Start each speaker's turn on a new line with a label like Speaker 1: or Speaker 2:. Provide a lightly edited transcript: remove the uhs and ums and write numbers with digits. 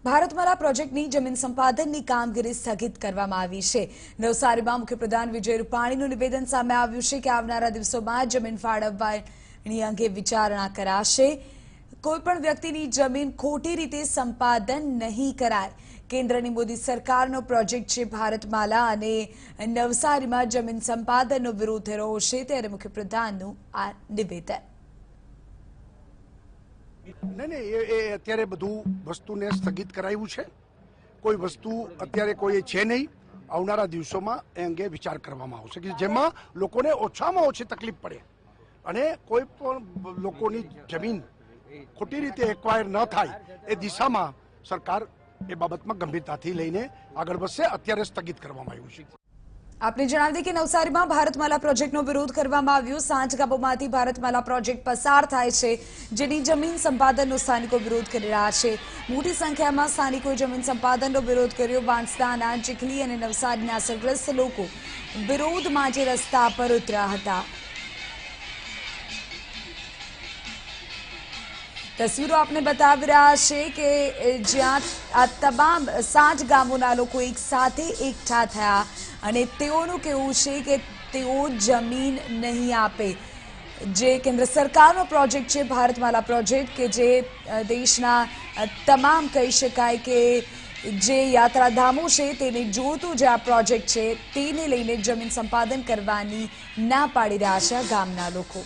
Speaker 1: ભારતમાલા પ્રોજેક્ટની જમીન સંપાદનની કામગીરી સ્થગિત કરવામાં આવી છે। નવસારીમાં મુખ્યપ્રધાન વિજય રૂપાણીનું નિવેદન સામે આવ્યું છે કે આવનારા દિવસોમાં જમીન ફાળવણી અંગે વિચારણા કરાશે। કોઈપણ વ્યક્તિની જમીન ખોટી રીતે સંપાદન નહીં કરાય। કેન્દ્રની મોદી સરકારનો પ્રોજેક્ટ છે ભારતમાલા અને નવસારીમાં જમીન સંપાદનનો વિરોધ થઈ રહ્યો છે ત્યારે મુખ્યપ્રધાનનું આ નિવેદન।
Speaker 2: नहीं अत्यारे बधु वस्तु ने स्थगित करायु छे। कोई वस्तु अत्यारे कोई छे नहीं। आवनारा दिवसोमां ए अंगे विचार करवामां आवशे कि जेमां लोकोने ओछामां ओછી तकलीफ पड़े અને કોઈ પણ લોકોની જમીન ખોટી રીતે એક્વાયર ન થાય એ દિશામાં સરકાર એ બાબતમાં ગંભીરતાથી લઈને આગળ વધશે। અત્યારે સ્થગિત કરવામાં આવ્યું છે।
Speaker 1: आपने जणावी दी कि नवसारीमां भारतमाला प्रोजेक्टनो विरोध करवामां आव्यो। सांज गामोमांथी भारतमाला प्रोजेक्ट पसार थाय छे, जेनी जमीन संपादननो स्थानिको विरोध करी रह्या छे। मोटी संख्यामां स्थानिकोए जमीन संपादननो विरोध कर्यो। वांसदाना, चिखली अने नवसारीना असरग्रस्त लोको विरोध माटे रस्ता पर उतर्या हता। तस्वीरों आपने बतावी रह्या छे के ज्यां आ तमाम 7 गामोना लोको एक साथे एकठा थया અને તેઓનું કહેવું છે કે તેઓ જમીન નહીં આપે। જે કેન્દ્ર સરકારનો પ્રોજેક્ટ છે ભારતમાલા પ્રોજેક્ટ કે જે દેશના તમામ કહી શકાય કે જે યાત્રાધામો છે તેને જોતું જે આ પ્રોજેક્ટ છે તેને લઈને જમીન સંપાદન કરવાની ના પાડી રહ્યા છે ગામના લોકો।